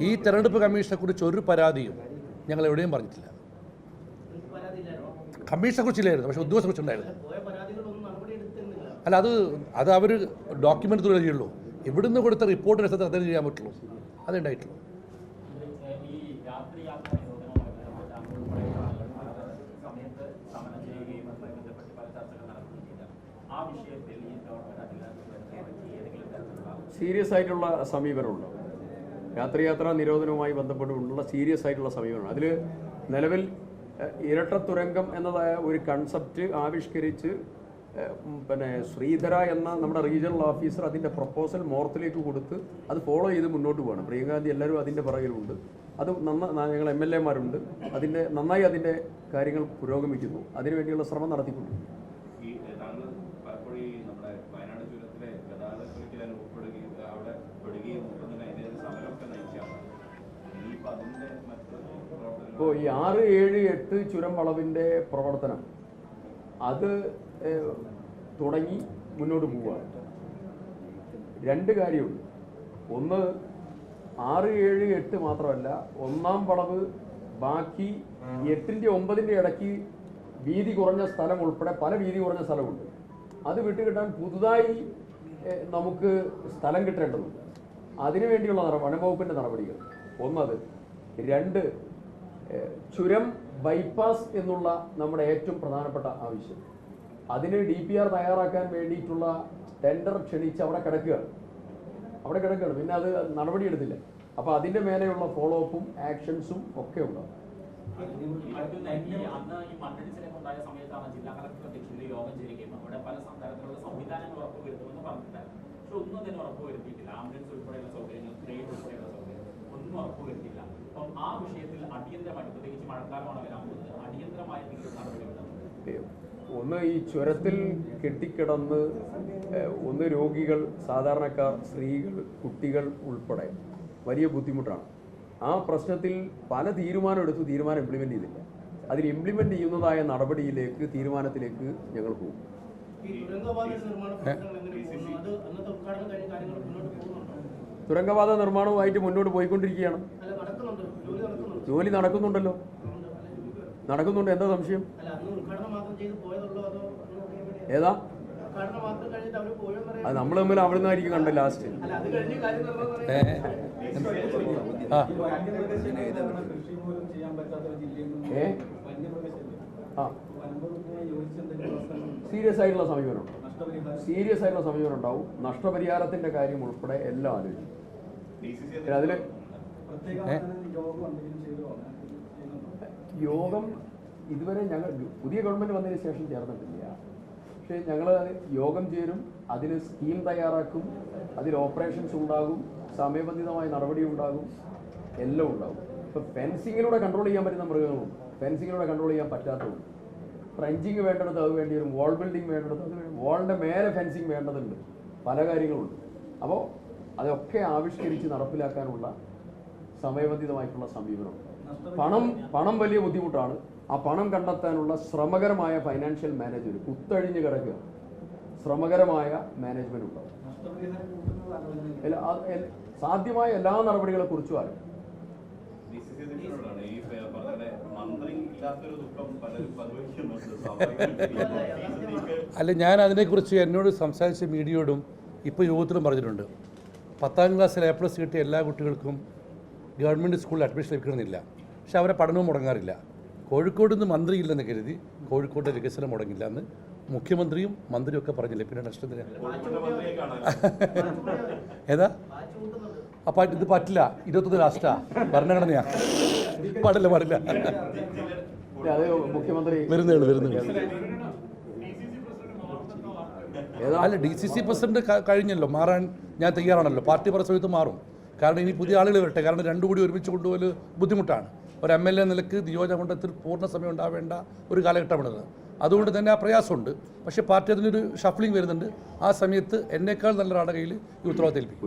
ഈ തെരഞ്ഞെടുപ്പ് കമ്മീഷനെക്കുറിച്ച് ഒരു പരാതിയും ഞങ്ങൾ എവിടെയും പറഞ്ഞിട്ടില്ല. കമ്മീഷനെ കുറിച്ചില്ലായിരുന്നു, പക്ഷേ ഉദ്യോഗസ്ഥരെ കുറിച്ചുണ്ടായിരുന്നു. അല്ല, അത് അവർ ഡോക്യുമെൻ്റ് ചെയ്യുള്ളൂ. ഇവിടുന്ന് കൊടുത്ത റിപ്പോർട്ട് എടുത്തിട്ട് അതേ ചെയ്യാൻ പറ്റുള്ളൂ. അതേ ഉണ്ടായിട്ടുള്ളൂ. സീരിയസ് ആയിട്ടുള്ള സമീപനമുണ്ട്. യാത്രാ നിരോധനവുമായി ബന്ധപ്പെട്ടുള്ള സീരിയസ് ആയിട്ടുള്ള സമീപനമാണ്. അതിൽ നിലവിൽ ഇരട്ട തുരങ്കം എന്നതായ ഒരു കൺസെപ്റ്റ് ആവിഷ്കരിച്ച് ശ്രീധര എന്ന നമ്മുടെ റീജിയണൽ ഓഫീസർ അതിൻ്റെ പ്രപ്പോസൽ മോർത്തിലേക്ക് കൊടുത്ത് അത് ഫോളോ ചെയ്ത് മുന്നോട്ട് പോകണം. പ്രിയങ്കാന്തി എല്ലാവരും അതിൻ്റെ പുറകിലുണ്ട്. അത് ഞങ്ങൾ MLA മാരുണ്ട്. നന്നായി അതിൻ്റെ കാര്യങ്ങൾ പുരോഗമിക്കുന്നു. അതിനുവേണ്ടിയുള്ള ശ്രമം നടത്തിക്കൊണ്ടിരിക്കുന്നു. ഇപ്പോൾ ഈ 6, 7, 8 ചുരം വളവിൻ്റെ പ്രവർത്തനം അത് തുടങ്ങി മുന്നോട്ട് പോവുകയാണ്. 2 കാര്യമുണ്ട്. ഒന്ന്, 6, 7, 8 മാത്രമല്ല, 1-ാം വളവ് ബാക്കി 8-ൻ്റെ 9-ൻ്റെ ഇടയ്ക്ക് വീതി കുറഞ്ഞ സ്ഥലം ഉൾപ്പെടെ പല വീതി കുറഞ്ഞ സ്ഥലമുണ്ട്. അത് വിട്ടുകിട്ടാൻ പുതുതായി നമുക്ക് സ്ഥലം കിട്ടേണ്ടതുണ്ട്. അതിനുവേണ്ടിയുള്ള വനംവകുപ്പിൻ്റെ നടപടികൾ ഒന്നത്. 2, ചുരം ബൈപ്പാസ് എന്നുള്ള നമ്മുടെ ഏറ്റവും പ്രധാനപ്പെട്ട ആവശ്യം. അതിന് DPR തയ്യാറാക്കാൻ വേണ്ടിയിട്ടുള്ള ടെൻഡർ ക്ഷണിച്ച് അവിടെ കിടക്കുകയാണ്. പിന്നെ അത് നടപടിയെടുത്തില്ല. അപ്പോൾ അതിൻ്റെ മേലെയുള്ള ഫോളോ അപ്പും ആക്ഷൻസും ഒക്കെ ഉണ്ടാകും. ഒന്ന്, ഈ ചുരത്തിൽ കെട്ടിക്കിടന്ന് രോഗികൾ, സാധാരണക്കാർ, സ്ത്രീകൾ, കുട്ടികൾ ഉൾപ്പെടെ വലിയ ബുദ്ധിമുട്ടാണ്. ആ പ്രശ്നത്തിൽ പല തീരുമാനം ഇംപ്ലിമെൻ്റ് ചെയ്തില്ല. അതിൽ ഇംപ്ലിമെൻ്റ് ചെയ്യുന്നതായ തീരുമാനത്തിലേക്ക് ഞങ്ങൾ പോകും. തുരങ്കപാത നിർമ്മാണവുമായിട്ട് മുന്നോട്ട് പോയിക്കൊണ്ടിരിക്കുകയാണ്. ജോലി നടക്കുന്നുണ്ട്. എന്താ സംശയം? ഏതാ? അത് നമ്മൾ തമ്മിൽ അവിടെ നിന്നായിരിക്കും കണ്ട ലാസ്റ്റ്. സീരിയസ് ആയിട്ടുള്ള സമീപനം ഉണ്ടാവും. നഷ്ടപരിഹാരത്തിന്റെ കാര്യം ഉൾപ്പെടെ എല്ലാം ആലോചിക്കും. അതില് യോഗം ഇതുവരെ ഞങ്ങൾ പുതിയ ഗവൺമെന്റ് വന്നതിന് ശേഷം ചേർന്നിട്ടില്ല. പക്ഷേ ഞങ്ങൾ യോഗം ചേരും, അതിന് സ്കീം തയ്യാറാക്കും, അതിൽ ഓപ്പറേഷൻസ് ഉണ്ടാകും, സമയബന്ധിതമായ നടപടി ഉണ്ടാകും, എല്ലാം ഉണ്ടാകും. ഇപ്പോൾ ഫെൻസിങ്ങിലൂടെ കൺട്രോൾ ചെയ്യാൻ പറ്റുന്ന മൃഗങ്ങളും ഫെൻസിങ്ങിലൂടെ കൺട്രോൾ ചെയ്യാൻ പറ്റാത്തതുണ്ട്. ട്രെഞ്ചിങ് വേണ്ടിടത്ത് അത് വേണ്ടി വരും, വാൾ ബിൽഡിംഗ് വേണ്ടിടത്ത് അത് വേണം, വാളിൻ്റെ മേലെ ഫെൻസിങ് വേണ്ടതുണ്ട്, പല കാര്യങ്ങളുണ്ട്. അപ്പോൾ അതൊക്കെ ആവിഷ്കരിച്ച് നടപ്പിലാക്കാനുള്ള സമയബന്ധിതമായിട്ടുള്ള സമീപനമുണ്ട്. പണം വലിയ ബുദ്ധിമുട്ടാണ്. ആ പണം കണ്ടെത്താനുള്ള ശ്രമകരമായ ഫൈനാൻഷ്യൽ മാനേജ്മെന്റ്, കുത്തഴിഞ്ഞ് കിടക്കുക, ശ്രമകരമായ മാനേജ്മെന്റ് ഉണ്ടാവും. സാധ്യമായ എല്ലാ നടപടികളെ കുറിച്ചും ആലോചിക്കും. അല്ല, ഞാൻ അതിനെക്കുറിച്ച് എന്നോട് സംസാരിച്ച മീഡിയയോടും ഇപ്പോൾ യോഗത്തിലും പറഞ്ഞിട്ടുണ്ട്. 10ാം ക്ലാസ്സിൽ A+ കിട്ടിയ എല്ലാ കുട്ടികൾക്കും ഗവൺമെൻറ് സ്കൂളിൽ അഡ്മിഷൻ ലഭിക്കണമെന്നില്ല. പക്ഷെ അവരെ പഠനവും മുടങ്ങാറില്ല. കോഴിക്കോട് നിന്ന് മന്ത്രിയില്ലെന്ന് കരുതി കോഴിക്കോട്ടെ വികസനം മുടങ്ങില്ല എന്ന് മുഖ്യമന്ത്രിയും മന്ത്രിയും ഒക്കെ പറഞ്ഞില്ലേ. പിന്നെ നഷ്ടത്തിന് ഏതാ? അപ്പം ഇത് പറ്റില്ല. 21 ലാസ്റ്റാ ഭരണഘടനയാ. പാടില്ല. വരുന്നുള്ളൂ. അല്ല, DCC പ്രസിഡന്റ് കഴിഞ്ഞല്ലോ, മാറാൻ ഞാൻ തയ്യാറാണല്ലോ. പാർട്ടി പറഞ്ഞ സമയത്ത് മാറും. കാരണം ഇനി പുതിയ ആളുകൾ വരട്ടെ. കാരണം 2 കൂടി ഒരുമിച്ച് കൊണ്ടുപോകൽ ബുദ്ധിമുട്ടാണ്. ഒരു MLA നിലക്ക് നിയോജകമണ്ഡലത്തിൽ പൂർണ്ണ സമയം ഉണ്ടാവേണ്ട ഒരു കാലഘട്ടമാണിത്. അതുകൊണ്ട് തന്നെ ആ പ്രയാസമുണ്ട്. പക്ഷേ പാർട്ടി അതിനൊരു ഷഫ്ലിംഗ് വരുന്നുണ്ട്. ആ സമയത്ത് എന്നേക്കാൾ നല്ല ഒരാളുടെ കയ്യിൽ ഈ ഉത്തരവാദിത്തം ഏൽപ്പിക്കും.